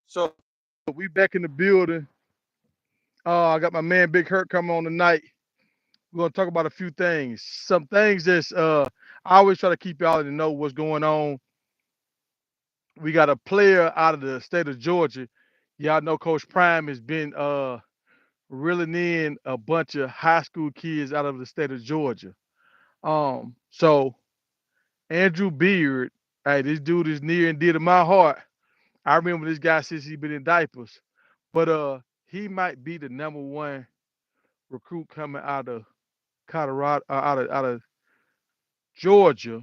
So we back in the building. I got my man Big Hurt coming on tonight. We're gonna talk about a few things. Some things that's I always try to keep y'all to know what's going on. We got a player out of the state of Georgia. Y'all know Coach Prime has been reeling in a bunch of high school kids out of the state of Georgia. So Andrew Beard, hey, this dude is near and dear to my heart. I remember this guy since he been in diapers. But he might be the number one recruit coming out of Colorado, out of Georgia,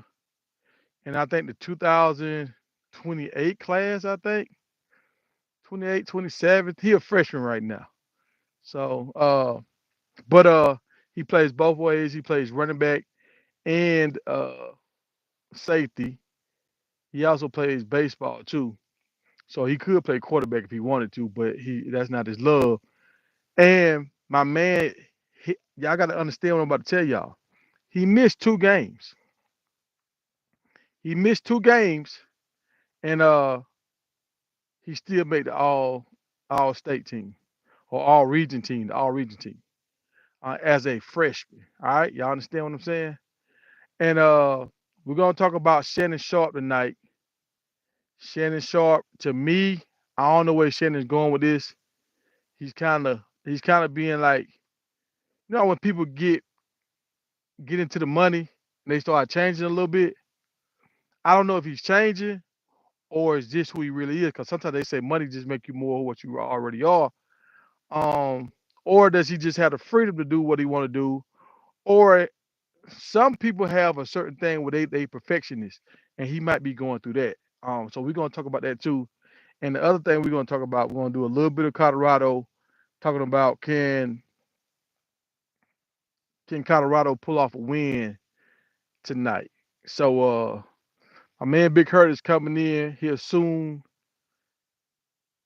and I think the 2028 class, I think 28, 27. He a freshman right now. So, but he plays both ways. He plays running back and safety. He also plays baseball too. So he could play quarterback if he wanted to, but that's not his love. And my man, y'all got to understand what I'm about to tell y'all. He missed 2 games. He missed 2 games, and he still made the all state team or all region team as a freshman. All right, y'all understand what I'm saying? And we're gonna talk about Shannon Sharpe tonight. Shannon Sharpe, to me, I don't know where Shannon's going with this. He's kind of being like, when people get into the money and they start changing a little bit. I don't know if he's changing or is this who he really is? Because sometimes they say money just make you more what you already are. Um, or does he just have the freedom to do what he want to do? Or some people have a certain thing where they perfectionist, and he might be going through that. So we're gonna talk about that too. And the other thing we're gonna talk about, we're gonna do a little bit of Colorado, talking about can Colorado pull off a win tonight? So my man Big Hurt is coming in here soon,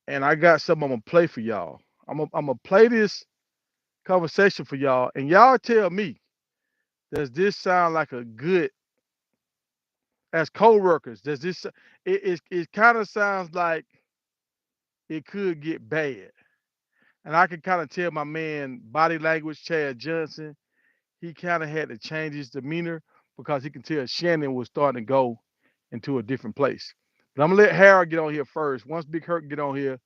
and I got something I'm gonna play for y'all. I'm gonna play this conversation for y'all, and y'all tell me, does this sound like a good as co-workers? Does this it kind of sounds like it could get bad, and I can kind of tell my man body language, Chad Johnson, he kind of had to change his demeanor because he can tell Shannon was starting to go into a different place. But I'm gonna let Harold get on here first. Once Big Hurt get on here,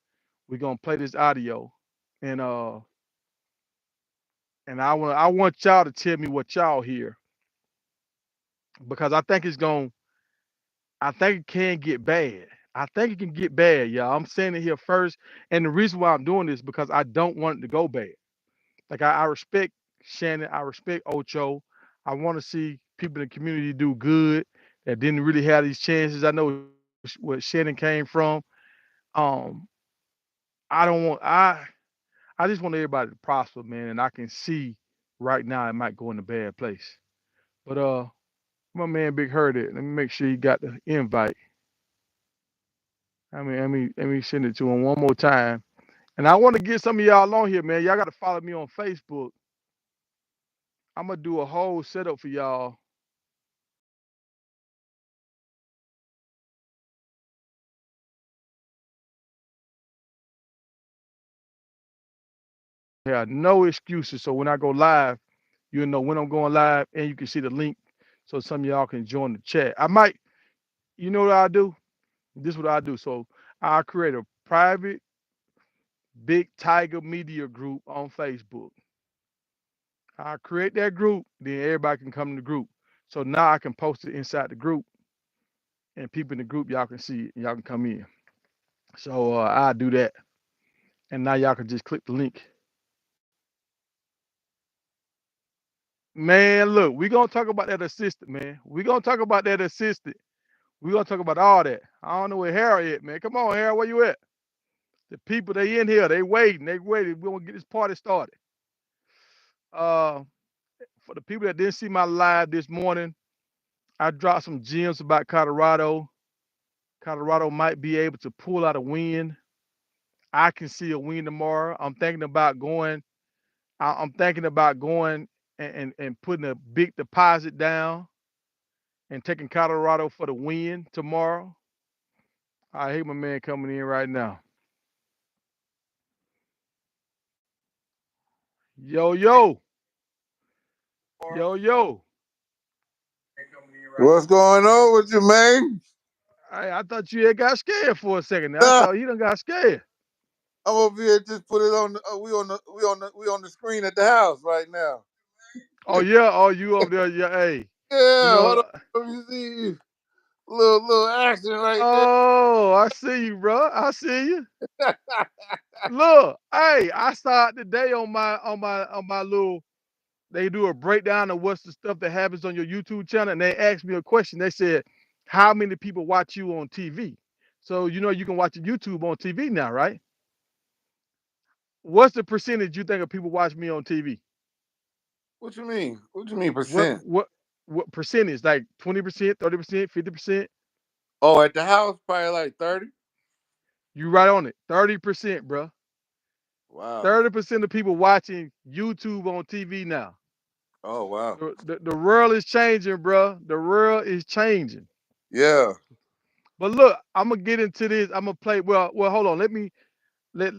we're gonna play this audio, and I want y'all to tell me what y'all hear because I think it can get bad. I think it can get bad, y'all. I'm saying it here first, and the reason why I'm doing this because I don't want it to go bad. Like I respect Shannon, I respect Ocho. I want to see people in the community do good that didn't really have these chances. I know where Shannon came from. Um, I don't want I just want everybody to prosper, man, and I can see right now it might go in a bad place. But my man Big heard it. Let me make sure he got the invite. Let me send it to him one more time. And I want to get some of y'all on here, man. Y'all got to follow me on Facebook. I'm gonna do a whole setup for y'all. Yeah, no excuses. So when I go live, you'll know when I'm going live, and you can see the link, so some of y'all can join the chat. I might, you know what I do? This is what I do. So I create a private Big Tiger Media group on Facebook. I create that group, then everybody can come in the group. So now I can post it inside the group, and people in the group y'all can see it, and y'all can come in. So I do that, and now y'all can just click the link. Man, look, we gonna talk about that assistant, man. We gonna talk about that assistant. We gonna talk about all that. I don't know where Harold at, man. Come on, Harold, where you at? The people they in here, they waiting, they waiting. We gonna get this party started. Uh, for the people that didn't see my live this morning, I dropped some gems about Colorado. Colorado might be able to pull out a win. I can see a win tomorrow. I'm thinking about going. I'm thinking about going and putting a big deposit down and taking Colorado for the win tomorrow. I hate my man coming in right now. Yo, yo, yo. What's going on with you, man? I thought you had got scared for a second. I I'm thought he done got scared. over here. Just put it on. We on the screen at the house right now. Oh yeah, oh you over there? Yeah, hey, you Yeah, hold know. on. You see, little action right there. Oh, I see you, bro. I see you. Look, hey, I saw it today on my little. They do a breakdown of what's the stuff that happens on your YouTube channel, and they asked me a question. They said, "How many people watch you on TV?" So you can watch YouTube on TV now, right? What's the percentage you think of people watch me on TV? What you mean? What you mean What percent? what what percentage? Like 20%, 30%, 50%? Oh, at the house, probably like 30. You right on it. 30%, bro. Wow. 30% of people watching YouTube on TV now. Oh, wow. The world is changing, bro. The world is changing. Yeah. But look, I'm gonna get into this. I'm gonna play. Well, hold on. Let.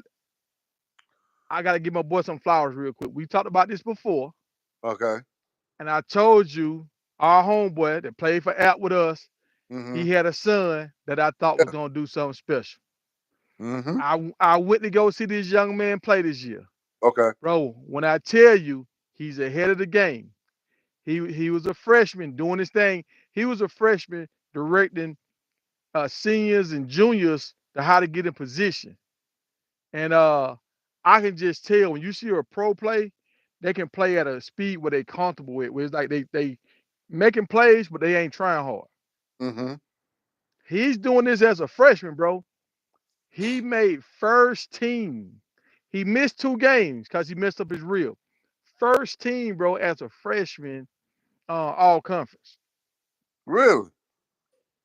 I gotta give my boy some flowers real quick. We talked about this before, Okay. and I told you our homeboy that played for App with us. Mm-hmm. He had a son that I thought was Yeah. gonna do something special. Mm-hmm. I went to go see this young man play this year, Okay. bro. When I tell you he's ahead of the game, he was a freshman doing his thing. He was a freshman directing seniors and juniors to how to get in position. And I can just tell when you see a pro play, they can play at a speed where they comfortable with. Where it's like they making plays, but they ain't trying hard. Mm-hmm. He's doing this as a freshman, bro. He made first team. He missed 2 games because he messed up his rib. First team, bro, as a freshman, all conference. Really?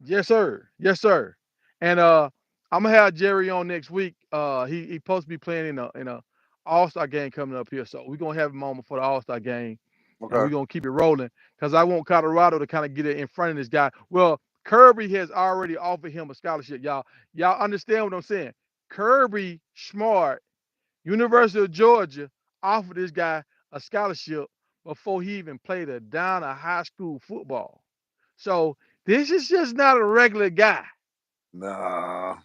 Yes, sir. Yes, sir. And I'm gonna have Jerry on next week. He supposed to be playing in a All-Star game coming up here, so we're gonna have him on for the All-Star game, and we're Okay. gonna keep it rolling because I want Colorado to kind of get it in front of this guy. Well, Kirby has already offered him a scholarship, y'all. Y'all understand what I'm saying? Kirby Smart, University of Georgia, offered this guy a scholarship before he even played a down of high school football. So this is just not a regular guy. No. No.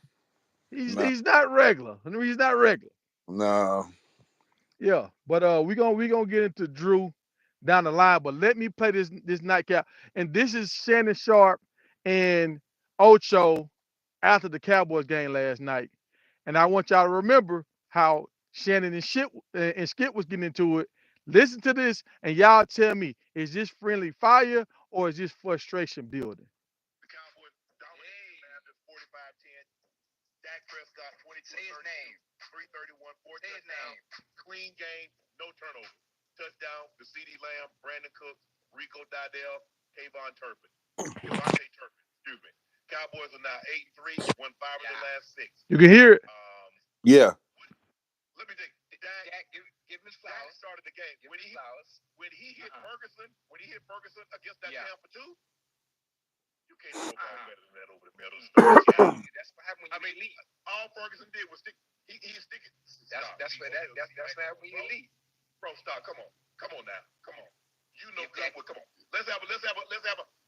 He's not regular. I mean, he's not regular. No. Yeah, but we gonna get into Drew down the line. But let me play this nightcap, and this is Shannon Sharpe and Ocho after the Cowboys game last night, and I want y'all to remember how Shannon and Skip was getting into it. Listen to this, and y'all tell me, is this friendly fire or is this frustration building? The Cowboys dominated Commanders 45-10. Dak Prescott 22 name. 331, 4 touchdowns. Clean game, no turnover. Touchdown to CD Lamb, Brandon Cooks, Rico Didell, Kayvon Turpin. Devontae Turpin, excuse me. Cowboys are now 8-3, won 5 of the last 6. You can hear it. Yeah. Let me think. Dak, give him his flowers. Dak started the game. When he hit Ferguson, against that Tampa 2, you can't throw a ball better than that over the middle of the start. That's what happened when you lead. All Ferguson did was stick. He's sticking. That's what happened when you lead. Bro, stop. Come on now. Come on. You know good. Come on. Let's have a.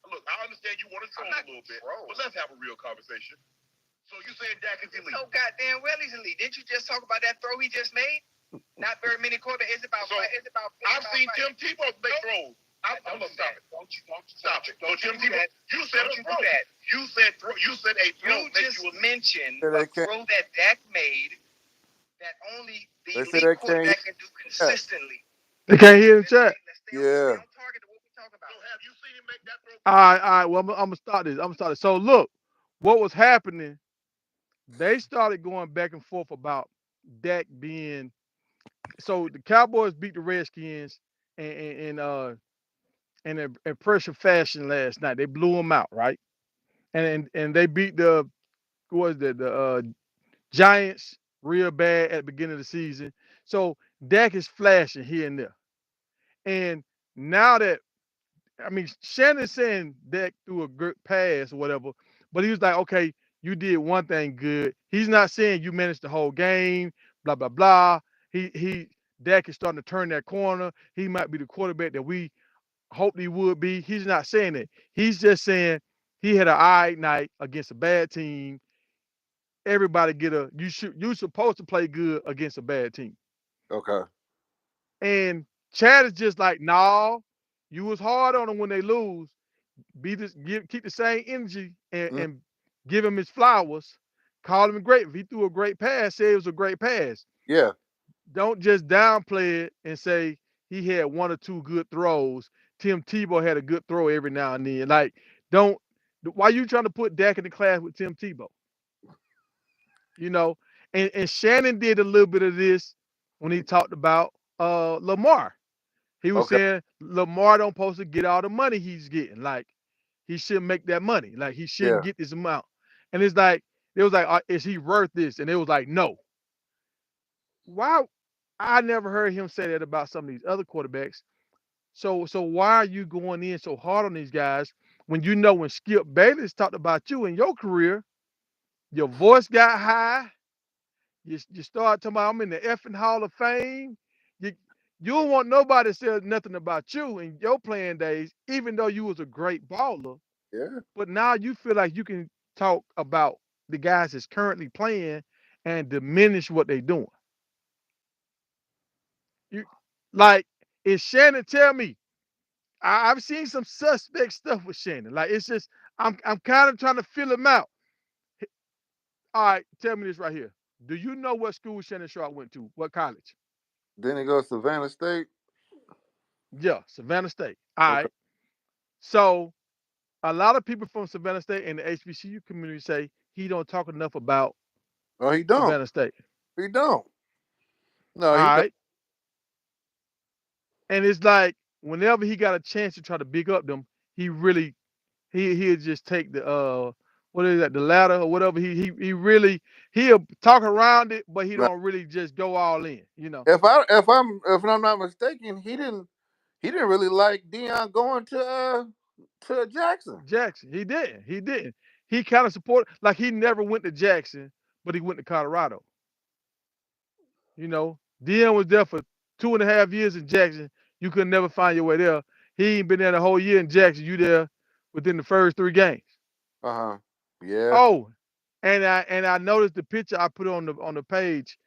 Look, I understand you want to troll a little bit, but let's have a real conversation. So you saying Dak is elite? No goddamn well he's elite. Didn't you just talk about that throw he just made? Not very many quarterbacks. It's about. I've seen Tim Tebow make throws. I'm gonna stop it. Don't you stop it. So Tim Tebow, you said a throw. You said a throw. You just mentioned a throw that Dak made that only the elite quarterback can do consistently. They can't hear the chat. Yeah. So have you seen him make that throw? All right. Well, I'm gonna start this. So look, what was happening? They started going back and forth about Dak being. So the Cowboys beat the Redskins in impressive fashion last night. They blew them out, right? And they beat the who was that the Giants real bad at the beginning of the season. So Dak is flashing here and there. And now that I mean, Shannon's saying Dak threw a good pass or whatever, but he was like, okay, you did one thing good. He's not saying you managed the whole game, blah blah blah. He Dak is starting to turn that corner. He might be the quarterback that we hoped he would be. He's not saying that. He's just saying he had an all right night against a bad team. Everybody get a you're supposed to play good against a bad team. Okay. And Chad is just like, no, you was hard on them when they lose. Keep the same energy Mm, and give him his flowers. Call him great. If he threw a great pass, say it was a great pass. yeah. Don't just downplay it and say he had one or two good throws. Tim Tebow had a good throw every now and then. Like, don't why you trying to put Dak in the class with Tim Tebow? You know, and Shannon did a little bit of this when he talked about Lamar. He was Okay. saying Lamar don't supposed to get all the money he's getting. Like he shouldn't make that money. Like he shouldn't Yeah. get this amount. And it's like it was like, is he worth this? And it was like, no. Why? I never heard him say that about some of these other quarterbacks. So why are you going in so hard on these guys when you know when Skip Bayless talked about you in your career, your voice got high. You start talking about I'm in the effing Hall of Fame. You you don't want nobody to say nothing about you in your playing days, even though you was a great baller. Yeah. But now you feel like you can talk about the guys that's currently playing and diminish what they're doing. You like if Shannon tell me I've seen some suspect stuff with Shannon. Like it's just I'm kind of trying to feel him out. All right, tell me this right here. Do you know what school Shannon Sharpe went to? What college? Then it goes to Savannah State. Yeah, Savannah State. All Okay. right. So a lot of people from Savannah State and the HBCU community say he don't talk enough about Oh, he don't. Savannah State. He don't. All No, he don't. right. And it's like whenever he got a chance to try to big up them, he really he'll just take the what is that, the ladder or whatever. He really he'll talk around it, but he No. don't really just go all in, you know. If I'm not mistaken, he didn't really like Dion going to Jackson. Jackson, he didn't. He didn't. He kind of supported like he never went to Jackson, but he went to Colorado. You know, Dion was there for 2.5 years in Jackson. You could never find your way there. He ain't been there the whole year in Jackson. You there within the first 3 games. Uh huh. Yeah. Oh, and I noticed the picture I put on the page.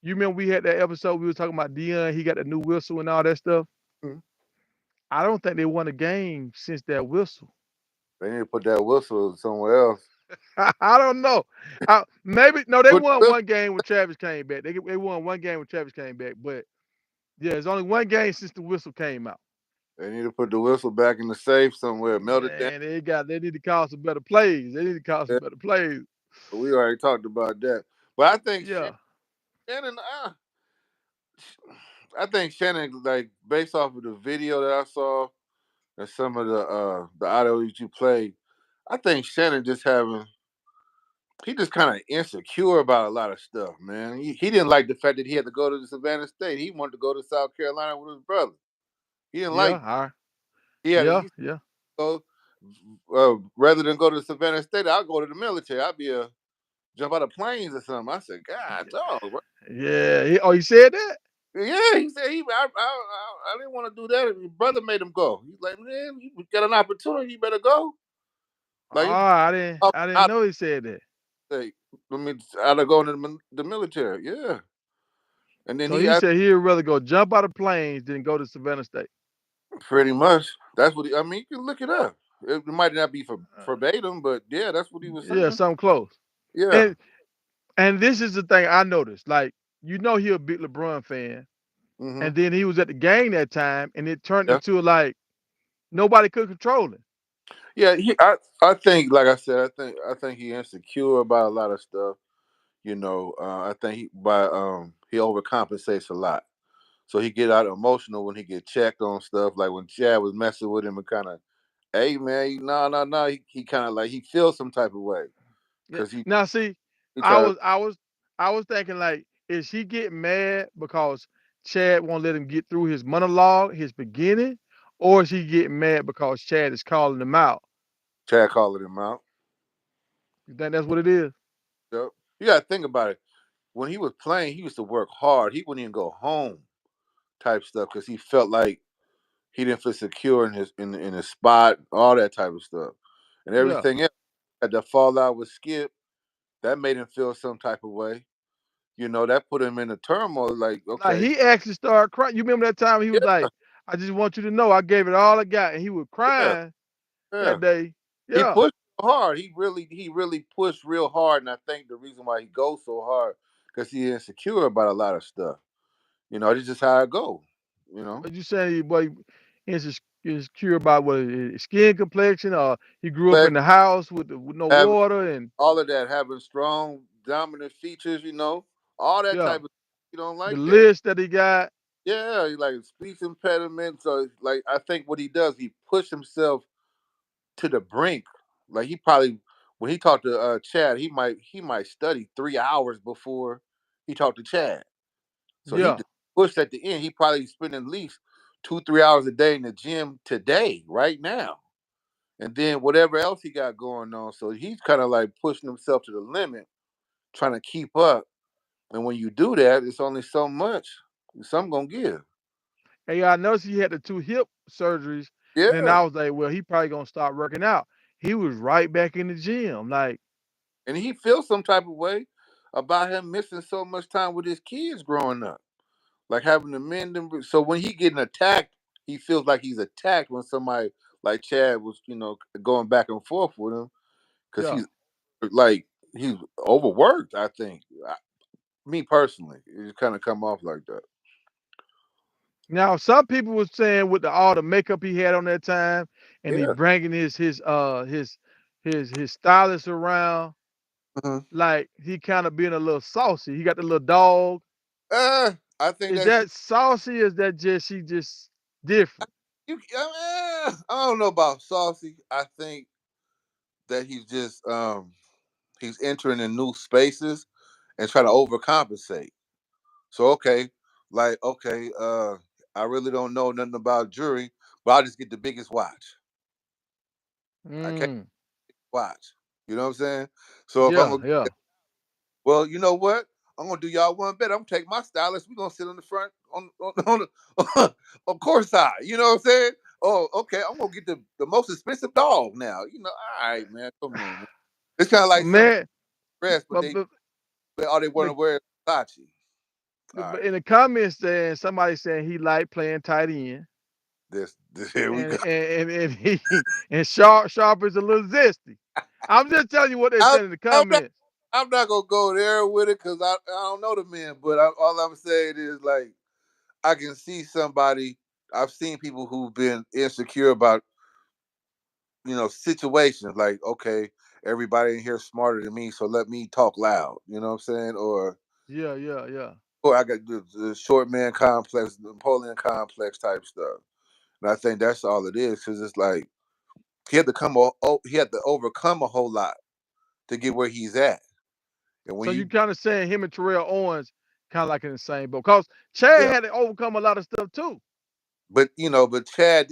You remember we had that episode we were talking about Dion. He got the new whistle and all that stuff. Mhm. I don't think they won a game since that whistle. They need to put that whistle somewhere else. I don't know. Maybe no, they Put won the one game when Travis came back. They won one game when Travis came back, but yeah, it's only one game since the whistle came out. They need to put the whistle back in the safe somewhere. Melt it down. Man, they need to call some better plays. They need to call some Yeah, better plays. we already talked about that. But I think Yeah, Shannon, I think Shannon, like based off of the video that I saw and some of the audio that you played, I think Shannon just having he just kind of insecure about a lot of stuff, man. He didn't like the fact that he had to go to the Savannah State. He wanted to go to South Carolina with his brother. He didn't yeah, like. all right. He had. Yeah, He yeah. go rather than go to Savannah State, I'll go to the military. I'll be a jump out of planes or something. I said, God, dog. Bro. Yeah. He said that? Yeah, he said I didn't want to do that. His brother made him go. He's like, man, you got an opportunity, you better go. Oh, Like, I didn't out know he said that. say, I mean, out of going to the military, yeah. And then So he I said he'd rather go jump out of planes than go to Savannah State. pretty much that's what I mean. You can look it up. It might not be for Uh, verbatim, but yeah, that's what he was yeah, saying. something close. Yeah. And and this is the thing I noticed. Like, you know, he a big LeBron fan, Hmm. and then he was at the game that time, and it turned Yeah. into like nobody could control him. Yeah. I think, like I said, I think he insecure about a lot of stuff. I think he overcompensates a lot. So he get out emotional when he get checked on stuff. Like when Chad was messing with him and kind of, hey man, no, no, no. He kind of like he feels some type of way Yeah. because he Now, see, he I try to was I was I was thinking like, is he getting mad because Chad won't let him get through his monologue, his beginning, or is he getting mad because Chad is calling him out? Chad calling him out. You think that's what it is? Yep. You got to think about it. When he was playing, he used to work hard. He wouldn't even go home. type stuff because he felt like he didn't feel secure in his spot, all that type of stuff, and Yeah. everything else. Had the fallout with Skip, that made him feel some type of way. That put him in a turmoil. Like, Like okay, he actually started crying. You remember that time he was yeah, like, "I just want you to know I gave it all I got," and he was yeah, crying yeah. that day. He Yeah. pushed hard. He really pushed real hard, and I think the reason why he goes so hard because he's insecure about a lot of stuff. This is how I go. You know, But you saying he boy insecure about what his skin complexion, or he grew up but in the house with no have water and all of that, having strong, dominant features. All that yeah, type of. You don't the like that. list that he got. Yeah, he like speech impediment. So like, I think what he does, he pushed himself to the brink. Like he probably when he talked to Chad, he might study 3 hours before he talked to Chad. So he Yeah, just pushed at the end. He probably spent at least 2-3 hours a day in the gym today, right now. And then whatever else he got going on. So he's kind of like pushing himself to the limit, trying to keep up. And when you do that, it's only so much. Some gonna give. and yeah, I noticed he had the two hip surgeries, and then Yeah. I was like, well, he probably gonna start working out. He was right back in the gym, like And he feels some type of way about him missing so much time with his kids growing up. Like having to mend them. So when he getting attacked, he feels like he's attacked when somebody like Chad was, going back and forth with him because yeah. he's like he's overworked. I think, me personally, it kind of come off like that. Now, some people were saying with all the makeup he had on that time, and he Yeah. bringing his stylist around, Mhm. like he kind of being a little saucy. He got the little dog. I think Is that shit. that saucy? Or is that just he just different? I don't know about saucy. I think that he's entering in new spaces and trying to overcompensate. So okay, like okay, I really don't know nothing about jewelry, but I'll just get the biggest watch. I can't Mm, watch. You know what I'm saying? So if I'm yeah, gonna, yeah. well, you know what? I'm gonna do y'all one better. I'm gonna take my stylist. We're gonna sit on the front on the on course side. You know what I'm saying? Oh, okay. I'm gonna get the most expensive dog now. All right, man. Come on, man. It's kind of like some Man, dress, but but they but all they want but, to wear is Versace. All but right, in the comments saying somebody saying he like playing tight end, this here we go. and he and Sharpe is a little zesty. I'm just telling you what they I, said in the I'm not. comments. I'm not gonna go there with it because I don't know the man. But all I'm saying is like I can see somebody. I've seen people who've been insecure about situations like, okay, everybody in here is smarter than me, so let me talk loud. You know what I'm saying? Yeah, yeah, yeah. Or I got the short man complex, the Napoleon complex type stuff. And I think that's all it is because it's like he had to overcome a whole lot to get where he's at. And when So you you kind of saying him and Terrell Owens kind of like in the same boat, because Chad yeah, had to overcome a lot of stuff too. but Chad,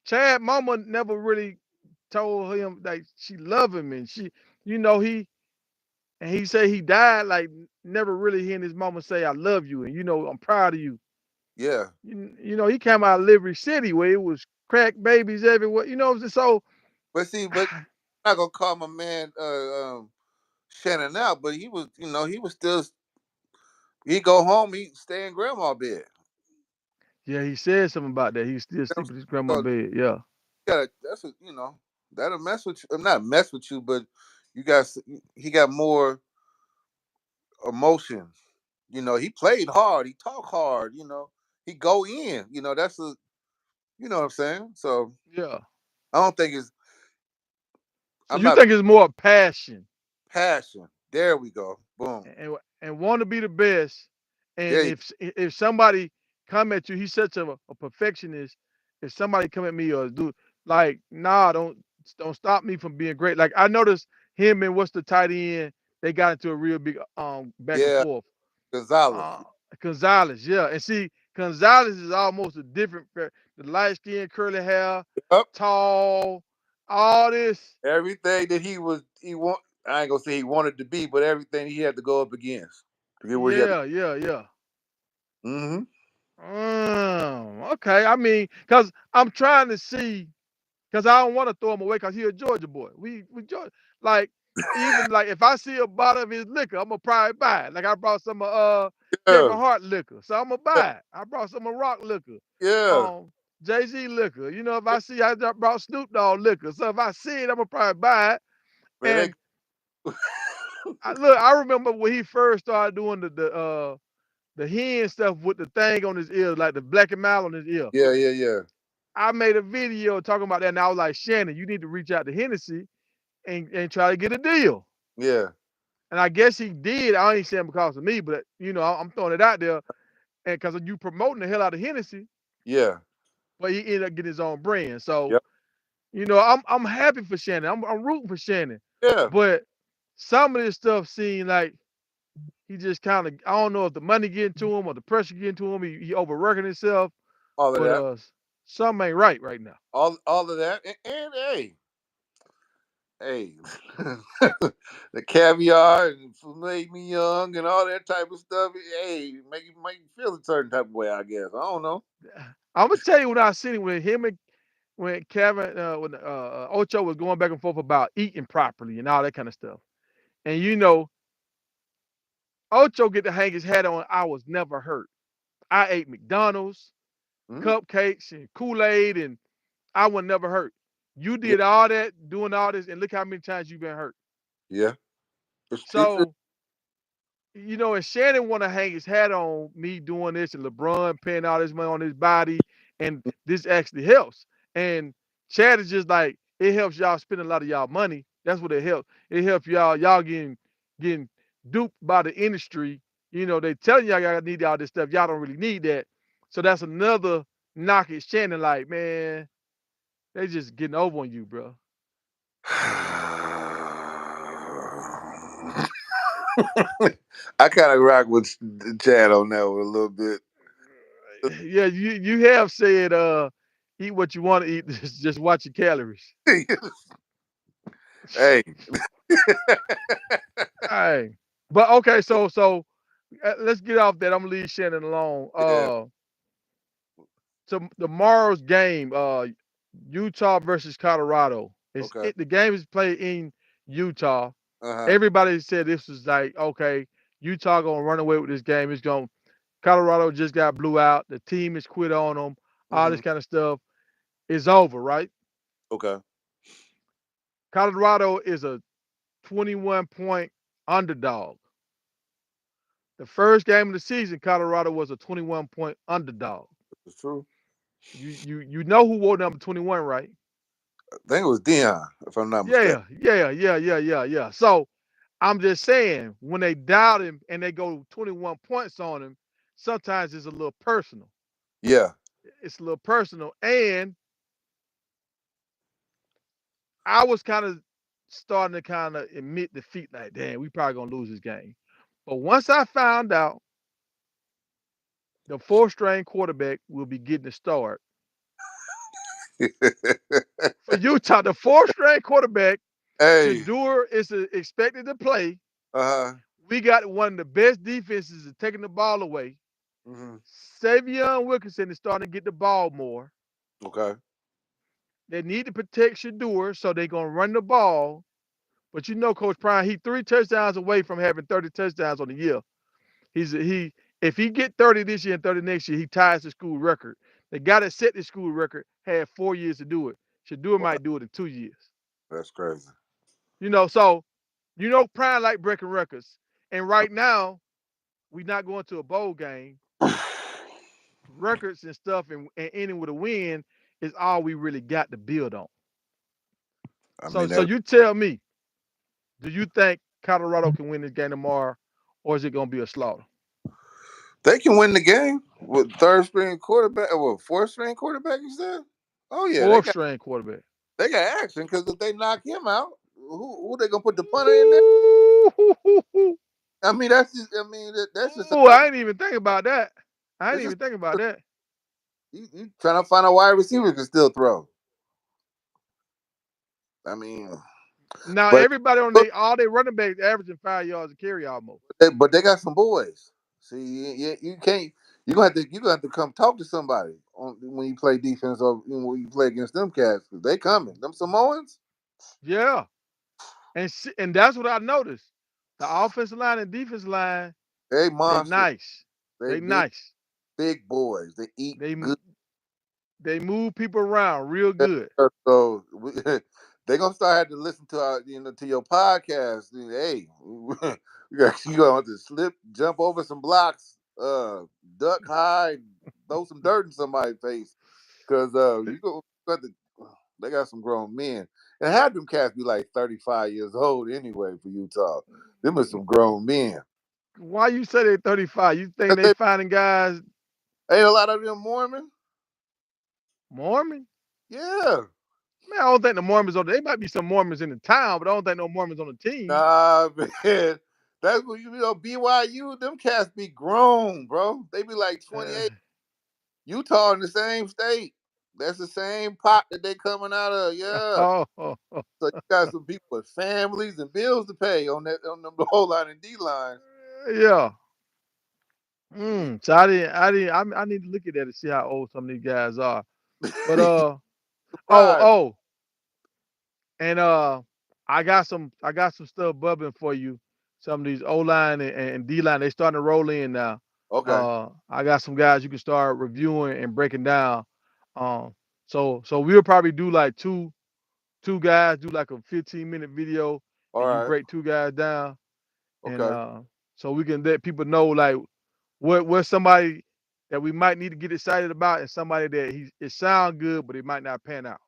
Chad mama never really told him like she loved him, and you know, he said he died like never really hearing his mama say I love you, and I'm proud of you. yeah. He came out of Liberty City where it was crack babies everywhere. You know what I'm saying? So But see, I'm not gonna call my man Shannon out, but he was still he go home, he stay in grandma bed. yeah, he said something about that. He still You know sleep in his grandma what I'm saying? So bed. Yeah, that's a that'll mess with you. Not mess with you, but you got he got more emotion. He played hard, he talked hard. He go in. That's a what I'm saying. So yeah. I don't think it's. So I'm you not think it's more passion passion. There we go. Boom. and want to be the best. And There you. if somebody come at you, he's such a perfectionist. If somebody come at me or do like, nah, don't stop me from being great. Like I noticed him and what's the tight end, they got into a real big back and Yeah, forth. Gonzalez. Uh, Gonzalez, yeah, and see, Gonzalez is almost a different, the light skin, curly hair, Yep. tall, all this. Everything that he want. I ain't gonna say he wanted to be, but everything he had to go up against to get where he had to. Yeah, yeah, yeah. Mm-hmm. Okay. I mean, cause I'm trying to see, cause I don't want to throw him away, cause he a Georgia boy. We Georgia, like even like if I see a bottle of his liquor, I'm gonna probably buy it. Like I brought some Kevin Yeah. Hart liquor, so I'm gonna buy it. I brought some of Rock liquor, Yeah. um, Jay-Z liquor. You know, if I see I brought Snoop Dogg liquor, so if I see it, I'm gonna probably buy it. Man, they And look, I remember when he first started doing the hen stuff with the thing on his ear, like the black and mild on his ear. yeah, yeah, yeah. I made a video talking about that, and I was like, Shannon, you need to reach out to Hennessy and try to get a deal. Yeah. And I guess he did. I ain't saying because of me, but you know, I'm throwing it out there, and because you promoting the hell out of Hennessy, Yeah. but he ended up getting his own brand. So Yep. you know, I'm happy for Shannon. I'm rooting for Shannon, Yeah. but some of this stuff seemed like he just kind of, I don't know if the money getting to him or the pressure getting to him. He overworking himself, All of but that. something ain't right now. All of that. And hey, hey, the caviar and filet mignon and all that type of stuff. Hey, make you feel a certain type of way. I guess I don't know. I'm gonna tell you when I seen it when him and when Kevin when Ocho was going back and forth about eating properly and all that kind of stuff. And you know, Ocho get to hang his hat on. I was never hurt. I ate McDonald's, Hmm. cupcakes, and Kool Aid, and I was never hurt. You Yeah, did all that, doing all this, and look how many times you've been hurt. yeah. It's So you know, and Shannon want to hang his hat on me doing this and LeBron paying all this money on his body, and this actually helps. And Chad is just like it helps y'all spend a lot of y'all money. That's what it helps. It helps y'all getting duped by the industry. You know, they telling y'all need all this stuff. Y'all don't really need that. So that's another knock at Shannon. Like, man, they just getting over on you, bro. I kind of rock with Chad on that one a little bit. Yeah, you have said eat what you want to eat. Just watch your calories. Hey, Hey, but okay, so let's get off that. I'm gonna leave Shannon alone. yeah, So tomorrow's game, Utah versus Colorado. okay, The game is played in Utah. uh huh, Everybody said this was like okay, Utah gonna run away with this game. It's going Colorado just got blew out. The team is quit on them. All hmm, this kind of stuff is over, right? okay, Colorado is a 21 point underdog. The first game of the season, Colorado was a 21 point underdog. it's true. You know who wore number 21, right? I think it was Dion, if I'm not mistaken. Yeah. So I'm just saying, when they doubt him and they go 21 points on him, sometimes it's a little personal. Yeah, It's a little personal. And I was kind of starting to kind of admit defeat, like, damn, we probably gonna lose this game. But once I found out the fourth string quarterback will be getting the start for Utah, the fourth string quarterback, hey, Shadur is expected to play. uh huh, We got one of the best defenses at taking the ball away. hmm, Savion Wilkinson is starting to get the ball more. okay, They need to protect Shadur, so they're gonna run the ball. But you know, Coach Prime, he 3 touchdowns away from having 30 touchdowns on the year. He if he get 30 this year and 30 next year, he ties the school record. The guy that set the school record had 4 years to do it. Shadur wow, might do it in 2 years. that's crazy. You know, so you know Prime like breaking records. And right now, we not going to a bowl game. Records and stuff and ending with a win is all we really got to build on. I So mean, so that you tell me, do you think Colorado can win this game tomorrow, or is it gonna be a slaughter? they can win the game with third string quarterback, or fourth string quarterback. You said, oh yeah, Fourth string quarterback. they got action because if they knock him out, who they gonna put the punter in there? Ooh, I mean, that's just, I mean, that's just ooh, another. I ain't even think about that. I It's ain't just even think about that. you trying to find a wide receiver who can still throw. I mean, Now but everybody on but all they running backs averaging 5 yards a carry almost. they got some boys. See, you can't. You gonna have to come talk to somebody when you play defense or when you play against them cats. 'Cause they coming. Them Samoans, Yeah, and that's what I noticed. The offensive line and defensive line, they they monsters. nice. They They big nice. big boys. They eat They good. they move people around real good. So they gonna start having to listen to to your podcast. Hey, you gonna have to slip, jump over some blocks, duck high, throw some dirt in somebody's face, cause you go. Got the, they got some grown men, and had them cats be like 35 years old anyway for Utah. Them are some grown men. Why you say they 35? You think 'Cause they they finding guys ain't a lot of them Mormon. Mormon? Yeah. Man, I don't think the Mormons on. There might be some Mormons in the town, but I don't think no Mormons on the team. Nah, man. That's what BYU, them cats be grown, bro. They be like Uh, 28. Utah in the same state. That's the same pot that they coming out of. Yeah. oh, So you got some people with families and bills to pay on the whole line and D lines. yeah. You So I need to look at that to see how old some of these guys are. But surprised. oh, and I got some stuff bubbling for you. Some of these O line and D line, they starting to roll in now. Okay. I got some guys you can start reviewing and breaking down. Um, so we'll probably do like two guys, do like a 15-minute video, All and you right. break two guys down, and Okay. so we can let people know like what somebody that we might need to get excited about, and somebody that it sound good, but it might not pan out.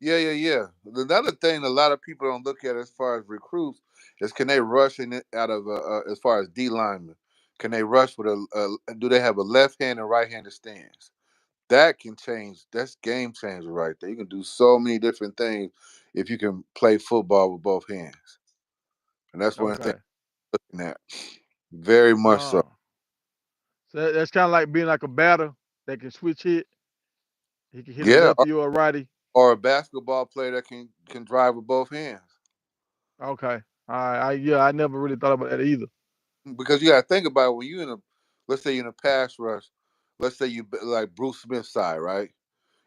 Yeah, yeah, yeah. Another thing a lot of people don't look at as far as recruits is can they rush in it out of as far as D linemen? Can they rush with do they have a left hand and right handed stance? That can change. That's game changer right there. You can do so many different things if you can play football with both hands, and that's one thing Okay. I'm looking at. Very much so. So that's kind of like being like a batter that can switch hit. He can hit a Yeah, lefty or a righty. or a basketball player that can drive with both hands. Okay. All right. Yeah, I never really thought about that either. Because you got to think about it, when you let's say you're in a pass rush, let's say like Bruce Smith's side, right?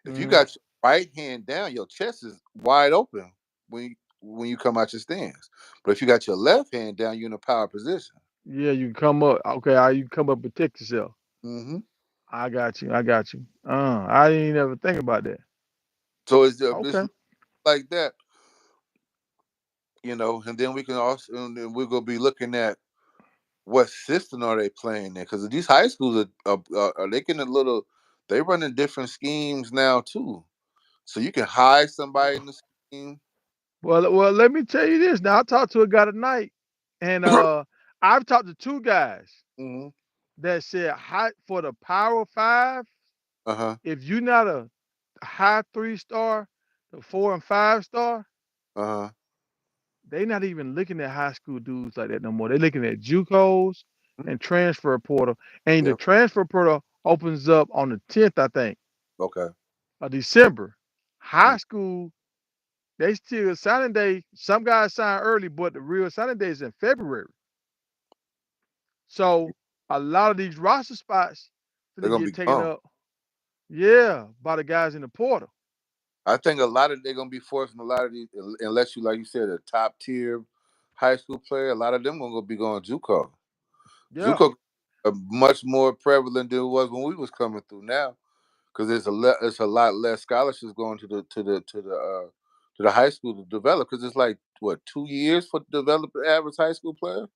If you Hmm. got your right hand down, your chest is wide open when you come out your stance. But if you got your left hand down, you're in a power position. Yeah, you can come up. Okay, you can come up and protect yourself. Hmm. I got you. I got you. I didn't ever think about that. So it's Okay. like that, and then we can also, and then we're gonna be looking at what system are they playing in, because these high schools are they getting a little, they running different schemes now too. So you can hide somebody in the scheme. Well, let me tell you this. Now, I talked to a guy tonight, and I've talked to two guys Hmm. that said high for the Power Five. Uh huh. If you're not a high 3 star, the 4 and 5 star, Uh huh. they not even looking at high school dudes like that no more. They're looking at JUCOs and transfer portal. And the Yep. transfer portal opens up on the 10th, I think, Okay. of December. Mm. High school, they still signing day. Some guys sign early, but the real signing day is in February. So a lot of these roster spots They're gonna gonna get be taken gone. up, yeah, by the guys in the portal. I think a lot of they're gonna be forcing a lot of these, unless you, like you said, a top tier high school player. A lot of them gonna be going JUCO. Yeah. JUCO are much more prevalent than it was when we was coming through now, because it's a lot less scholarships going to the high school to develop, because it's like what, 2 years for to develop an average high school player.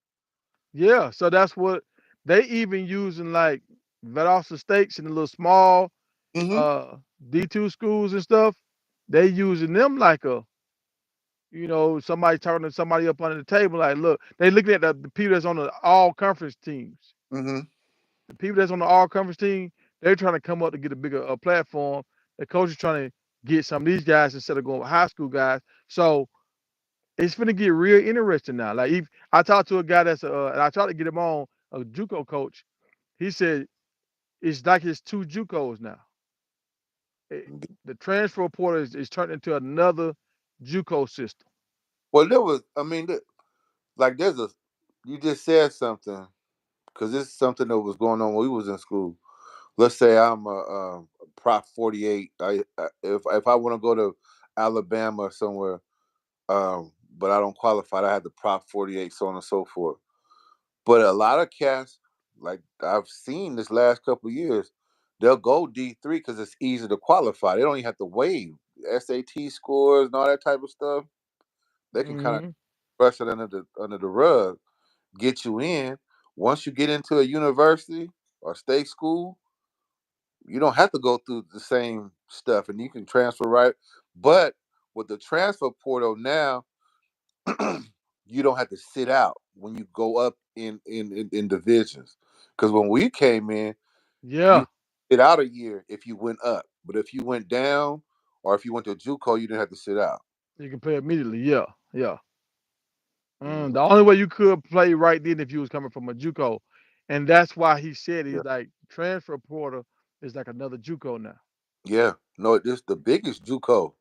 Yeah, so that's what they even using like Valdosta Stakes and the little small Hmm. uh D2 schools and stuff. They using them like somebody talking to somebody up under the table. Like, look, they looking at the people that's on the all conference teams. Hmm. The people that's on the all conference team, they're trying to come up to get a bigger platform. The coach is trying to get some of these guys instead of going with high school guys. So it's gonna get real interesting now. Like, if I talked to a guy and I tried to get him on a JUCO coach. He said it's like it's two JUCOs now. It, the transfer portal is turned into another JUCO system. Well, there was, I mean, like there's a, you just said something. because this is something that was going on when we was in school. Let's say I'm a Prop 48. If I want to go to Alabama or somewhere, but I don't qualify, I had the Prop 48, so on and so forth. But a lot of cats, like I've seen this last couple of years, they'll go D3 because it's easy to qualify. They don't even have to waive SAT scores and all that type of stuff. They can kind of Hmm. brush it under the rug, get you in. Once you get into a university or state school, you don't have to go through the same stuff, and you can transfer right. But with the transfer portal now, you don't have to sit out when you go up in divisions. Because when we came in, you Yeah, sit out a year if you went up, but if you went down or if you went to JUCO, you didn't have to sit out. you can play immediately. Yeah, yeah. Mm, The only way you could play right then if you was coming from a JUCO, and that's why he said yeah, he's like transfer portal is like another JUCO now. yeah. No, this the biggest JUCO.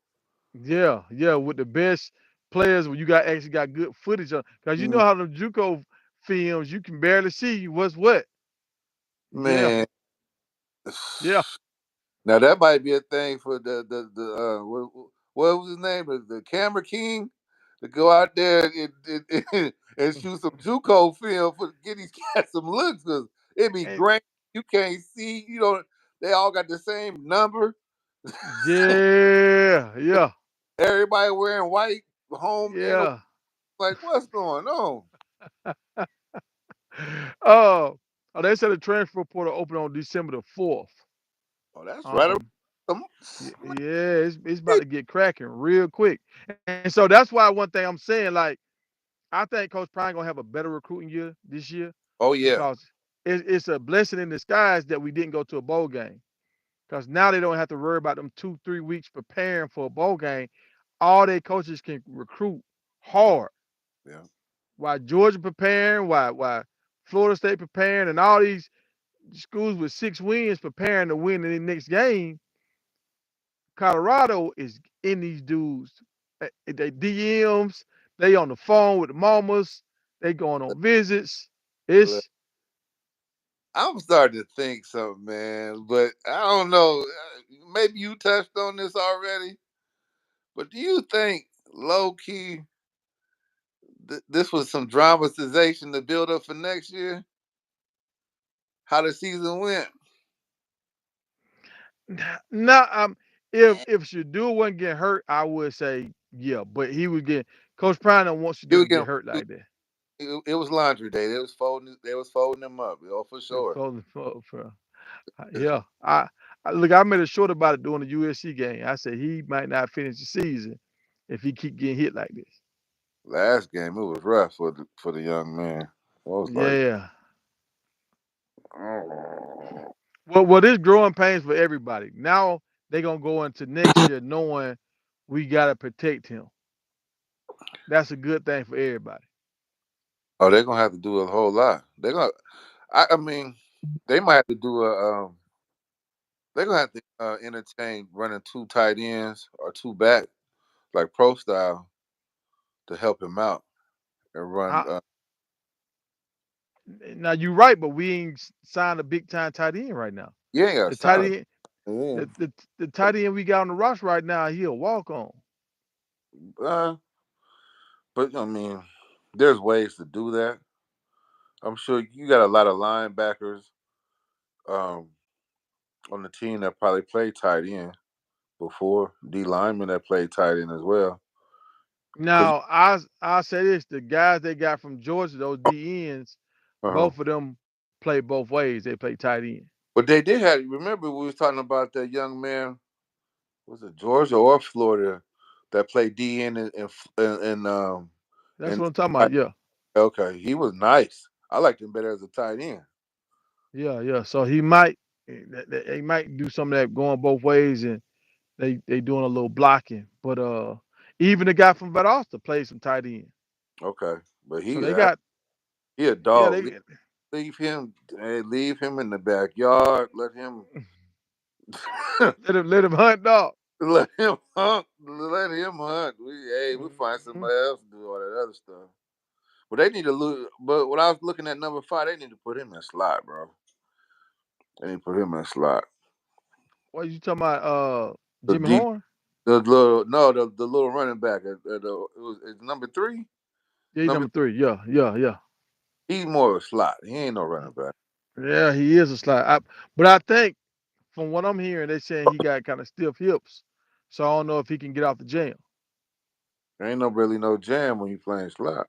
Yeah, yeah, with the best players when you got actually got good footage on, because you know Mm, how the JUCO films you can barely see what's what. Yeah, man, yeah. now that might be a thing for the what was his name? The camera king to go out there and shoot some JUCO film for get these cats some looks because it be And great. You can't see. You know they all got the same number. yeah, yeah, Everybody wearing white. Home ain't no yeah. like what's going on. Oh, oh, they said the transfer portal open on December the 4th. Oh, that's right around Um, the yeah, it's about to get cracking real quick, and so that's why one thing I'm saying, like, I think Coach Prime gonna have a better recruiting year this year Oh yeah, because it's a blessing in disguise that we didn't go to a bowl game because now they don't have to worry about them 2 3 weeks preparing for a bowl game. All their coaches can recruit hard. yeah. While Georgia preparing, while Florida State preparing, and all these schools with 6 wins preparing to win in the next game, Colorado is in these dudes. They DMs, they on the phone with the mamas, they going on visits. It's I'm starting to think something, man, but I don't know. Maybe you touched on this already, but do you think low key this was some dramatization to build up for next year? How the season went? not if Shadur wasn't getting hurt, I would say yeah, but he was getting Coach Prime don't want He Shadur was to get getting, hurt like that. it was laundry day. They was folding. They was folding him up. Oh, for sure. Yeah. I look. I made a short about it during the USC game. I said he might not finish the season if he keep getting hit like this. Last game it was rough for the young man. I was like, Yeah. oh, Well, this growing pains for everybody. Now they gonna go into next year knowing we gotta protect him. That's a good thing for everybody. oh, they're gonna have to do a whole lot. They're gonna. I mean, they might have to do a. They're gonna have to entertain running two tight ends or two back like pro style to help him out and run. I, Now you're right, but we ain't signed a big time tight end right now. You ain't got The tight solid. end, Yeah. the tight end we got on the roster right now, he'll walk on. Uh, but I mean, there's ways to do that. I'm sure you got a lot of linebackers um, on the team that probably played tight end before. D linemen that played tight end as well. Cause Now I say this: the guys they got from Georgia, those DNs, uh-huh. both of them play both ways. They play tight end. But they did have. Remember we was talking about that young man. Was it Georgia or Florida that played DN That's and what I'm talking about. Yeah, okay, he was nice. I liked him better as a tight end. yeah, yeah. So he might do some of that going both ways, and they doing a little blocking. But even the guy from Valdosta plays some tight end. Okay, but So they got he a yeah dog. they Leave him. Hey, leave him in the backyard. Let him. let him hunt dog. Let him hunt. Let him hunt. We find Mhm. somebody else to do all that other stuff. But they need to look. But when I was looking at number 5, they need to put him in slot, bro. They need to put him in slot. What you talking about? The Jimmy deep, Horn? the little no, the little running back. It was it's number 3. Yeah, he's Number number 3. Yeah, yeah, yeah. He's more of a slot. He ain't no running back. Yeah, he is a slide. But I think from what I'm hearing, they saying he got kind of stiff hips, so I don't know if he can get off the jam. There ain't no really no jam when you playing slot.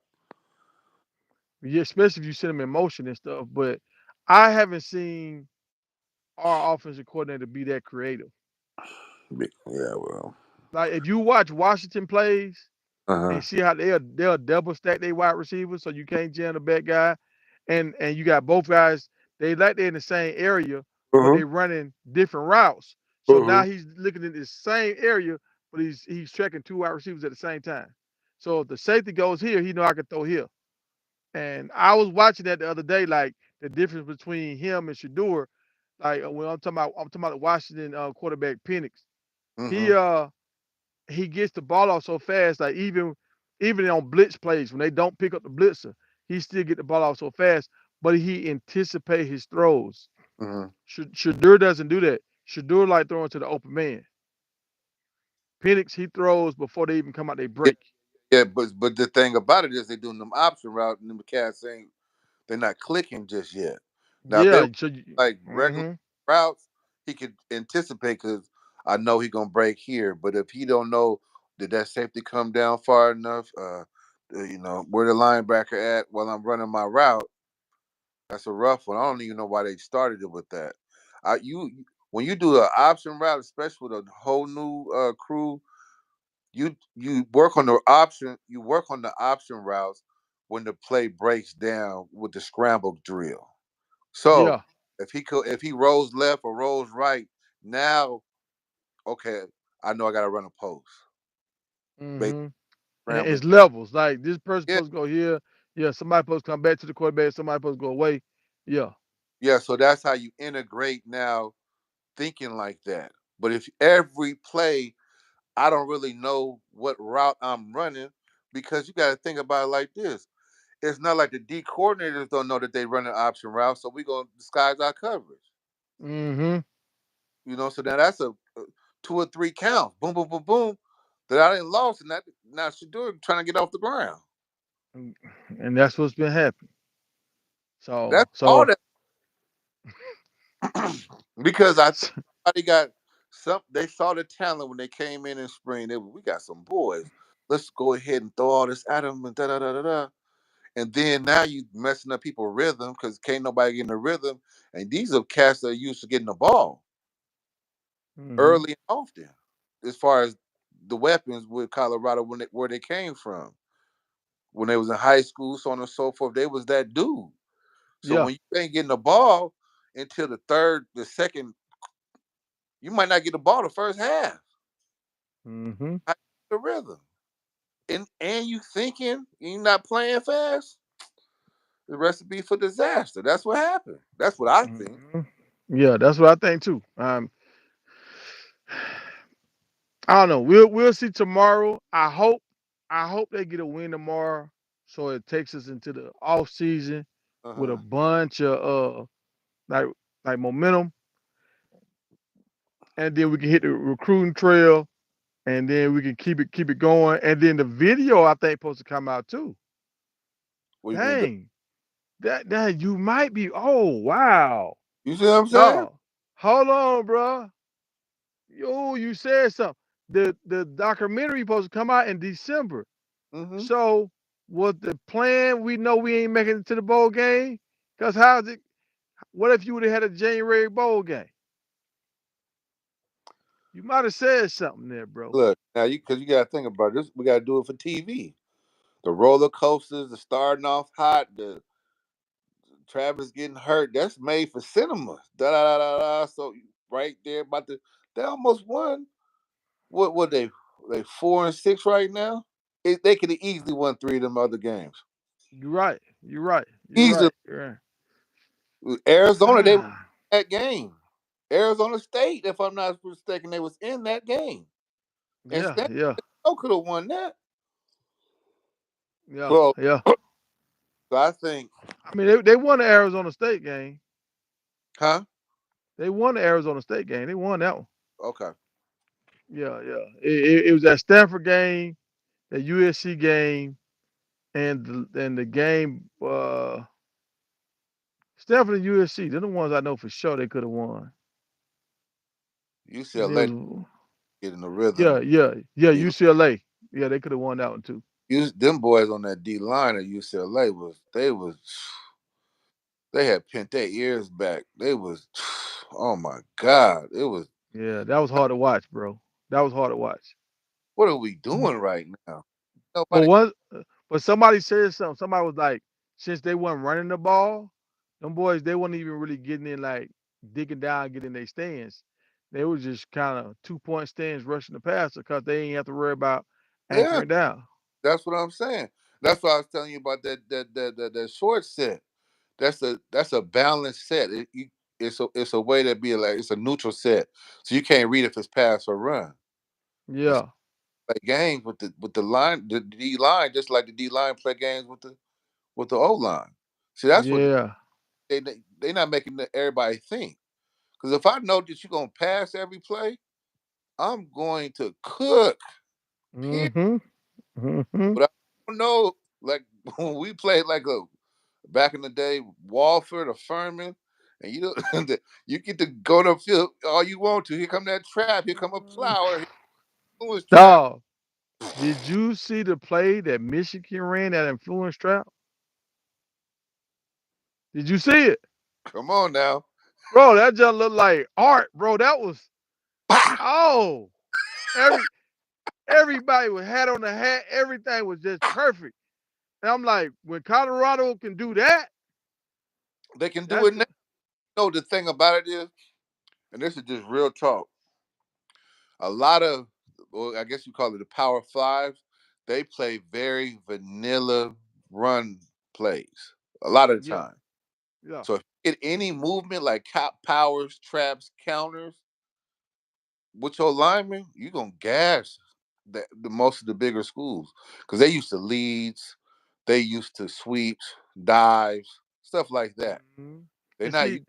Yeah, especially if you set him in motion and stuff. But I haven't seen our offensive coordinator be that creative. Yeah, well. Like if you watch Washington plays Uh huh. and see how they'll double stack their wide receivers, so you can't jam the back guy, and you got both guys. They like they're in the same area, Uh but huh. they running different routes. So now Uh he's looking at the same area, but he's tracking two wide receivers at the same time. So if the safety goes here, he know I can throw here. And I was watching that the other day, like the difference between him and Shador. Like when I'm talking about the Washington quarterback Penix. He huh. uh he gets the ball off so fast, like even on blitz plays when they don't pick up the blitzer, he still get the ball off so fast, but he anticipate his throws. Uh huh. Shador doesn't do that. Shador like throwing to the open man. Penix he throws before they even come out they Yeah, break. yeah, but the thing about it is they doing them option route and them cats ain't they're not clicking just yet. Now if they Yeah, so like regular mm-hmm, routes, he could anticipate because I know he gonna break here. But if he don't know did that safety come down far enough, where the linebacker at while I'm running my route, that's a rough one. I don't even know why they started it with that. When you do an option route, especially with a whole new crew, you work on the option routes when the play breaks down with the scramble drill. So yeah, if he rolls left or rolls right, now okay, I know I gotta run a post. Base mm-hmm. And scramble. it's levels. Like this person Yeah, supposed to go here. Yeah, somebody supposed to come back to the quarterback. Somebody supposed to go away. Yeah. yeah. So that's how you integrate now thinking like that. But if every play I don't really know what route I'm running because you got to think about it like this. It's not like the D coordinators don't know that they run an option route, so we gonna disguise our coverage. Mm-hmm. So now that's a 2 or 3 counts. Boom, boom, boom, boom. That I didn't lost, and that now Shador trying to get off the ground. And that's what's been happening. So That's all so that because I think they got some. They saw the talent when they came in spring. We got some boys. Let's go ahead and throw all this at them and da da da da da. And then now you messing up people's rhythm because can't nobody get in the rhythm. And these are cats that are used to getting the ball mm-hmm. early and often. As far as the weapons with Colorado where they came from when they was in high school, so on and so forth, they was that dude. So Yeah. when you ain't getting the ball until the second, you might not get the ball the first half. Mm-hmm. How you get the rhythm, and you thinking you not playing fast. The recipe for disaster. That's what happened. That's what I think. Mm-hmm. Yeah, that's what I think too. I don't know. We'll see tomorrow. I hope they get a win tomorrow, so it takes us into the off season Uh with a huh. bunch of like like momentum, and then we can hit the recruiting trail, and then we can keep it going, and then the video I think supposed to come out too. What do you mean? Dang, that you might be. Oh wow, You see what I'm saying? no, hold on, bro. Yo, you said something. The documentary supposed to come out in December. Mm-hmm. So was the plan? We know we ain't making it to the bowl game. Cause how's it? What if you would have had a January bowl game? You might have said something there, bro. Look now, you got to think about this. We got to do it for TV. The roller coasters, the starting off hot, the Travis getting hurt. That's made for cinema. Da da da da. Da. So right there, about the they almost won. What they 4-6 right now? They could have easily won 3 of them other games. You're right. You're right. You're Easily. right. You're Arizona, they were right. in that game. Arizona State, if I'm not mistaken, they was in that game. And Yeah. Stanford Yeah. could have won that. Yeah. So Yeah. So I think, I mean, they won the Arizona State game. huh? They won the Arizona State game. They won that one. Okay. Yeah, yeah. It was that Stanford game, the USC game, and the game Stanford and USC. They're the ones I know for sure they could have won. And it UCLA was getting the yeah, rhythm. yeah, yeah. D- UCLA. Yeah, they could have won that one too. Them boys on that D line at UCLA they had pent their ears back. They was oh my God. It was Yeah, that was hard to watch, bro. That was hard to watch. what are we doing right now? But Nobody one, but somebody said something. Somebody was like, since they weren't running the ball, them boys they weren't even really getting in like digging down, getting their stands. They was just kind of 2 point stands rushing the passer because they ain't have to worry about yeah, anchoring down. that's what I'm saying. That's what I was telling you about that short set. That's a balanced set. It's a way to be like it's a neutral set, so you can't read if it's pass or run. And so Yeah, play games with the line, the D line, just like the D line play games with the O line. See, that's what yeah. they not making everybody think. Because if I know that you're gonna pass every play, I'm going to cook. Period. Mm-hmm. Mm-hmm. But I don't know. Like when we played like a back in the day, Walford or Furman, and you get to go to the field all you want to. Here come that trap. Here come a flower. Here comes trap. Dog, did you see the play that Michigan ran that influence trap? Did you see it? Come on now. Bro, that just looked like art, bro. That was oh every everybody was hat on the hat. Everything was just perfect. And I'm like, when Colorado can do that, They can do that's it now. The thing about it is, and this is just real talk. A lot of, well, I guess you call it the Power Fives. They play very vanilla run plays a lot of the yeah, time. yeah. So if you get any movement like powers, traps, counters with your linemen, you're gonna gas the most of the bigger schools because they used to leads, they used to sweeps, dives, stuff like that. hmm They're And not see, using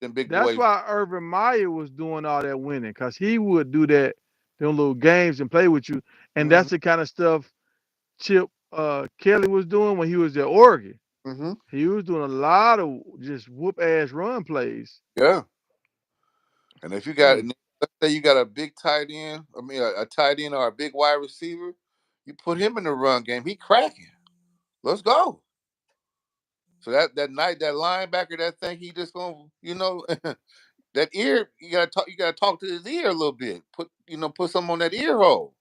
them big that's boys. why Urban Meyer was doing all that winning, because he would do that, them little games and play with you. And Hmm. that's the kind of stuff Chip Kelly was doing when he was at Oregon. Hmm. He was doing a lot of just whoop ass run plays. Yeah, and if you got, Mm. and let's say you got a big tight end, I mean a tight end or a big wide receiver, you put him in the run game, he cracking. Let's go. So that night, that linebacker, that thing, he just gonna, that ear, you gotta talk to his ear a little bit. Put something on that ear hole.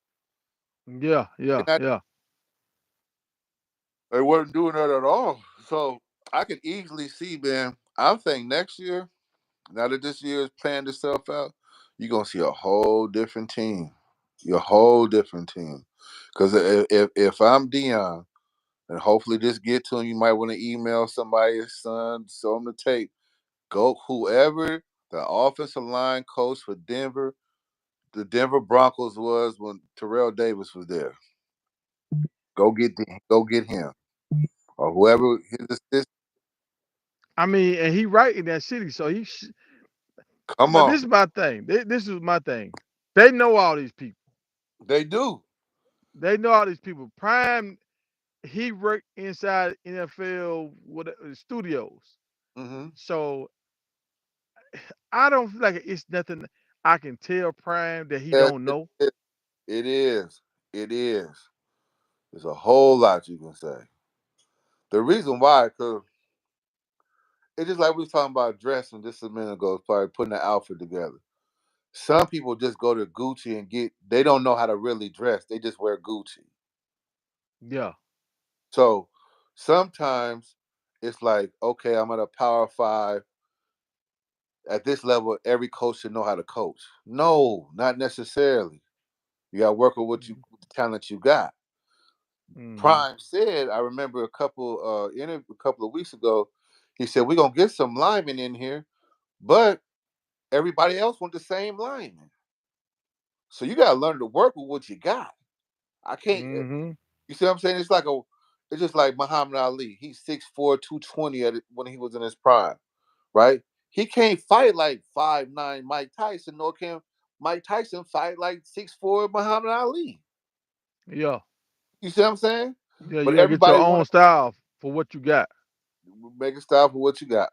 Yeah, They're yeah, not, yeah. they wasn't doing that at all. So I could easily see, man. I'm thinking next year, now that this year is playing itself out, you're gonna see a whole different team. Your whole different team. Because if I'm Dion, and hopefully this get to him, you might want to email somebody's son, show him the tape. Go whoever the offensive line coach for Denver, the Denver Broncos was when Terrell Davis was there. Go get him or whoever his assistant. I mean, and he right in that city, so Come but on, this is my thing. This is my thing. They know all these people. they do. They know all these people. Prime, he worked inside NFL with studios. Hmm. So I don't feel like it's nothing I can tell Prime that he Yes, don't know. it is. It is. There's a whole lot you can say. The reason why, because it's just like we was talking about dressing just a minute ago, probably putting the outfit together. Some people just go to Gucci and they don't know how to really dress. They just wear Gucci. Yeah. So sometimes it's like, okay, I'm at a power five. At this level, every coach should know how to coach. No, not necessarily. You got to work with with the talent you got. Mm-hmm. Prime said, I remember a couple of weeks ago, he said we're gonna get some linemen in here, but everybody else want the same lineman. So you got to learn to work with what you got. I can't. Mm-hmm. You see what I'm saying? It's like It's just like Muhammad Ali. He's 6'4", 220 at it when he was in his prime, right? He can't fight like 5'9" Mike Tyson, nor can Mike Tyson fight like 6'4" Muhammad Ali. Yeah, You see what I'm saying? yeah, you But gotta get your everybody want own style for what you got. to make a style for what you got.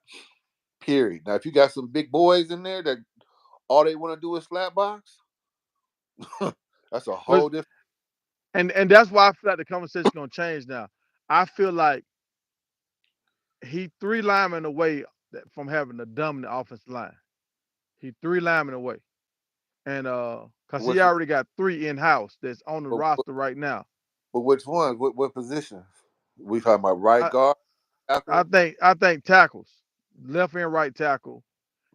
Period. Now, if you got some big boys in there that all they want to do is slap box, that's a But whole different. and that's why I feel like the conversation gonna change now. I feel like he three linemen away from having a dominant offensive line. He three linemen away, and cause he Which, already got three in house that's on the but, roster right now. but which one? What position? We talking about right I guard, I tackle? think I think tackles, left and right tackle,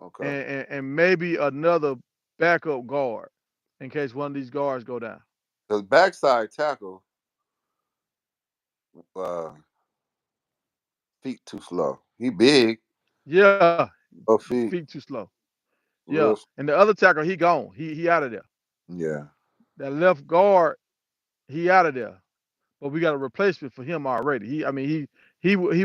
Okay. and maybe another backup guard in case one of these guards go down. The backside tackle, uh, feet too slow. He big, Yeah, but feet feet too slow. Yeah, real. and the other tackle he gone. He out of there. Yeah. That left guard he out of there. But we got a replacement for him already. I mean he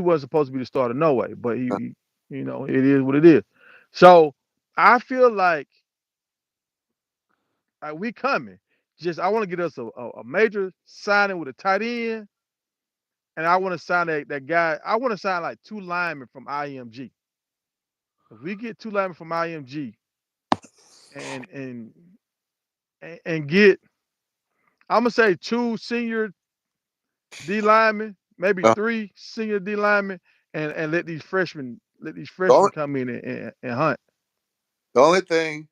wasn't supposed to be the starter no way, but you know it is what it is. So I feel like we coming. Just I want to get us a major signing with a tight end, and I want to sign that guy. I want to sign like two linemen from IMG. If we get two linemen from IMG and and and get, I'm gonna say two senior D linemen, maybe Uh, three senior D linemen, and let these the freshmen only come in and hunt. the only thing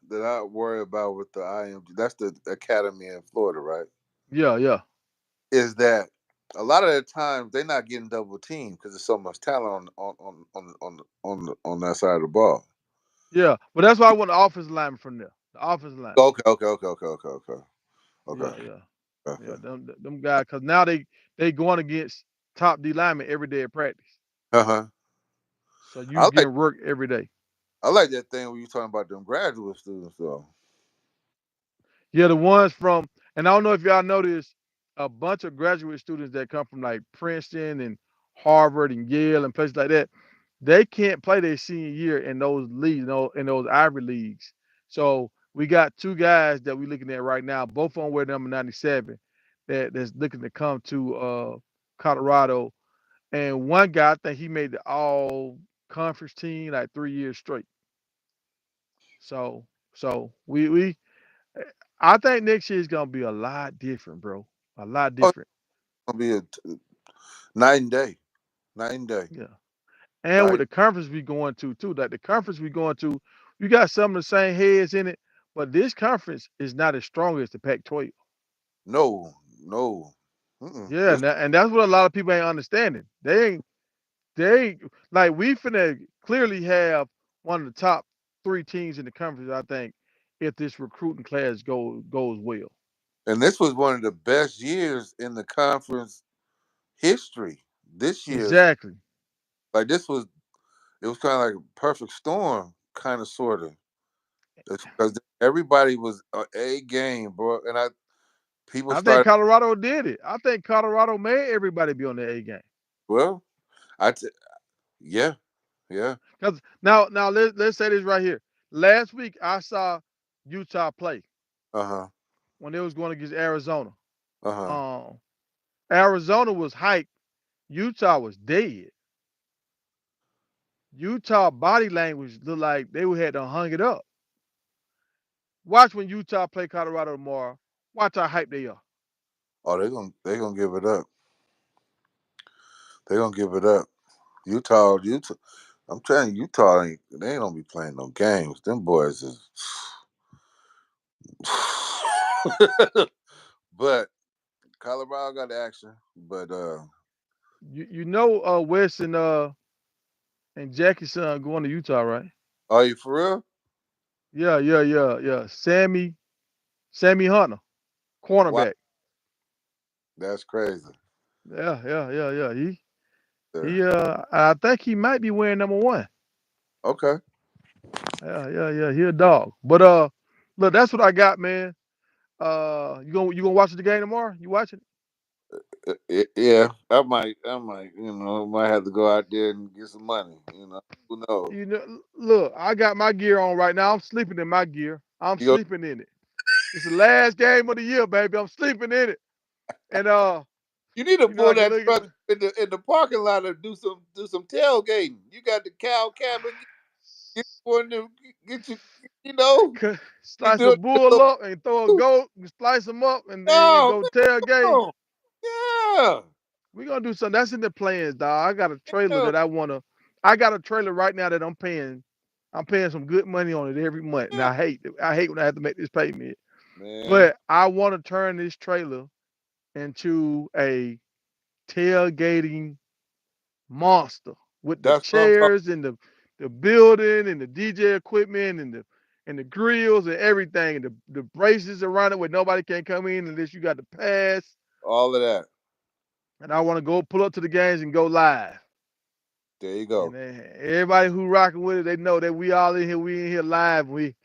that I worry about with the IMG, that's the academy in Florida, right? Yeah, yeah, Is that a lot of the times they're not getting double teamed because there's so much talent on that side of the ball. yeah. But that's why I want the offensive lineman from there. The offensive lineman. Okay, okay, okay, okay, okay, okay, Yeah, okay, yeah, yeah. okay. Them guys, cause now they going against top D linemen every day at practice. Uh huh. So you I like getting work every day. I like that thing when you talking about them graduate students though. Yeah, the ones from, and I don't know if y'all noticed, a bunch of graduate students that come from like Princeton and Harvard and Yale and places like that, they can't play their senior year in those leagues, in those Ivy leagues. So we got two guys that we're looking at right now, both on wear number 97, that's looking to come to Colorado. And one guy, I think he made the all conference team like 3 years straight. So we I think next year is gonna be a lot different, bro. A lot Oh, it's different. gonna be a night and day, night and day, Yeah. And with night. the conference we going to too, like the conference we going to, you got some of the same heads in it, but this conference is not as strong as the Pac-12. No, no. Mm-mm. Yeah, and that's what a lot of people ain't understanding. They ain't like we finna clearly have one of the top three teams in the conference, I think, if this recruiting class goes well. And this was one of the best years in the conference history. This year's Exactly. like this was it was kind of like a perfect storm, kind of sort of, because everybody was a game, bro. And people I think started. Colorado did it. I think Colorado made everybody be on the A game. Well, I t- yeah, yeah, Because now let's say this right here. Last week I saw Utah play uh huh, when they was going against Arizona. uh huh. Um, Arizona was hyped. Utah was dead. Utah body language looked like they had to hung it up. Watch when Utah play Colorado tomorrow. Watch how hyped they are. Oh, they gonna give it up. They gonna give it up. Utah. I'm telling you, Utah ain't. They ain't gonna be playing no games. Them boys is. But Colorado got action. But You know Wes and Jackie's son going to Utah, right? are you for real? Yeah. Sammy Hunter, Wow, cornerback. that's crazy. Yeah. There. I think he might be wearing number one. Okay. Yeah. He a dog. But look, that's what I got, man. You gonna watch the game tomorrow? You watching? Yeah, might have to go out there and get some money. Who knows? You know, look, I got my gear on right now. I'm sleeping in my gear. I'm You go, sleeping in it. It's the last game of the year, baby. I'm sleeping in it. And you need to I pull can that look truck at in the parking lot and do some tailgating. You got the cow cabin. Get one of them, get you. You know, you slice do a it. bull up and throw a goat and slice them up and Oh, go man, tailgate. come on. Yeah, We're gonna do something. That's in the plans, dog. I got a trailer yeah, that I wanna. I got a trailer right now that I'm paying. I'm paying some good money on it every month, and yeah. I hate when I have to make this payment. Man, But I want to turn this trailer into a tailgating monster with the that's what I'm talking. chairs and the building and the DJ equipment and the grills and everything and the braces around it where nobody can come in unless you got the pass. All of that. And I want to go pull up to the games and go live. There you And go, everybody who rocking with it, they know that we all in here. We in here live. We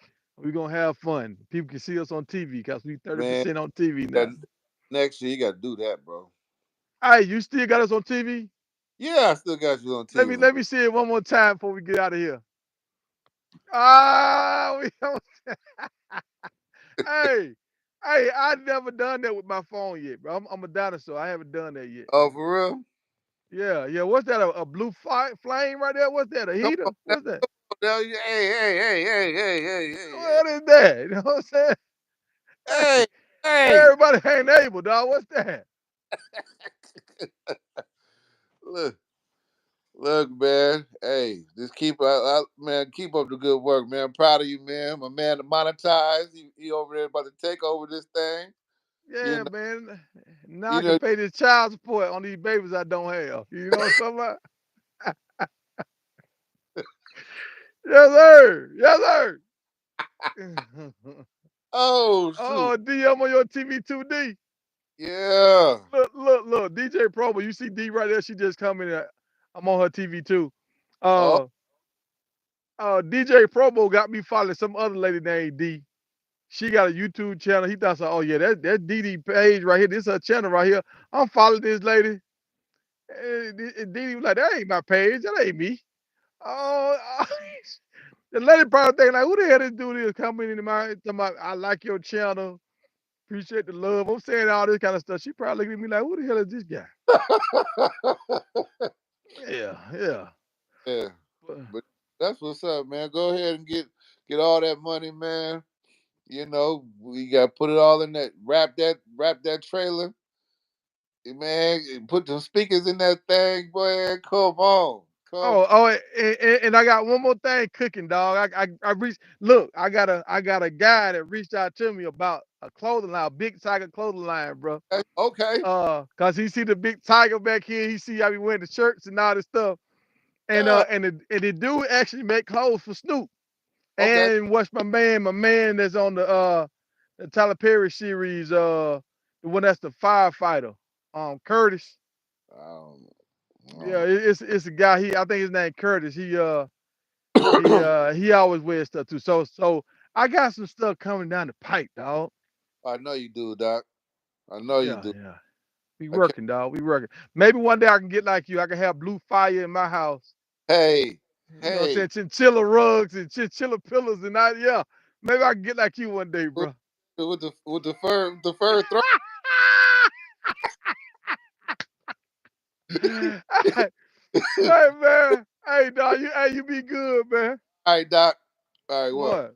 gonna have fun. People can see us on TV because we man. 30% on TV That now. next year you got to do that, bro. Hey, you still got us on TV? Yeah, I still got you on Let me TV. let me see it one more time before we get out of here. Ah, we don't. Hey, hey, I never done that with my phone yet, bro. I'm a dinosaur. I haven't done that yet. Oh, for real? Yeah, yeah. What's that? A blue flame right there? What's that? A Come on heater? now. What's that? Now hey, hey, hey, hey, hey, hey, hey, What is that? You know what I'm saying? hey, Hey, hey, everybody ain't able, dog. What's that? hey. Look, look, man. Hey, just man, keep up the good work, man. I'm proud of you, man. My man, the monetize. He over there about to take over this thing. You Yeah, know, man. Now you I can know. pay this child support on these babies I don't have. You know what I'm talking about? Yes, sir. Yes, sir. Oh shoot. Oh, D, I'm on your TV 2D. Yeah. Look. DJ Probo, you see D right there? She just coming. I'm on her TV too. Oh, Uh, DJ Probo got me following some other lady named D. She got a YouTube channel. He thought, so, oh yeah, that's Dee page right here. This is her channel right here. I'm following this lady. And Dee was like, that ain't my page. That ain't me. Oh, the lady probably thinking like, who the hell this dude is coming into my, talking about, I like your channel. Appreciate the love. I'm saying all this kind of stuff. She probably looking at me like, who the hell is this guy? Yeah, yeah. yeah. But, But that's what's up, man. Go ahead and get all that money, man. We got to put it all in that. Wrap that trailer, man. And put some speakers in that thing, boy. Come on, come. and I got one more thing cooking, dog. I reached. Look, I got a guy that reached out to me about a clothing line, a big tiger clothing line, bro. Okay. Cause he see the big tiger back here. He see I be wearing the shirts and all this stuff. And Yeah. the dude actually make clothes for Snoop. Okay. And what's my man that's on the Tyler Perry series, the one that's the firefighter, Curtis. Um, Yeah, um, it's a guy. I think his name Curtis. He always wears stuff too. So I got some stuff coming down the pipe, dog. I know you do, Doc. I know you Yeah, do. yeah. We I can't. working, dog. We working. Maybe one day I can get like you. I can have blue fire in my house. Hey, You know what I'm hey. saying? Chinchilla rugs and chinchilla pillows and yeah. Maybe I can get like you one day, With bro. the fur throw. Hey, man. Hey, dog. You be good, man. All right, Doc. All right, what? What?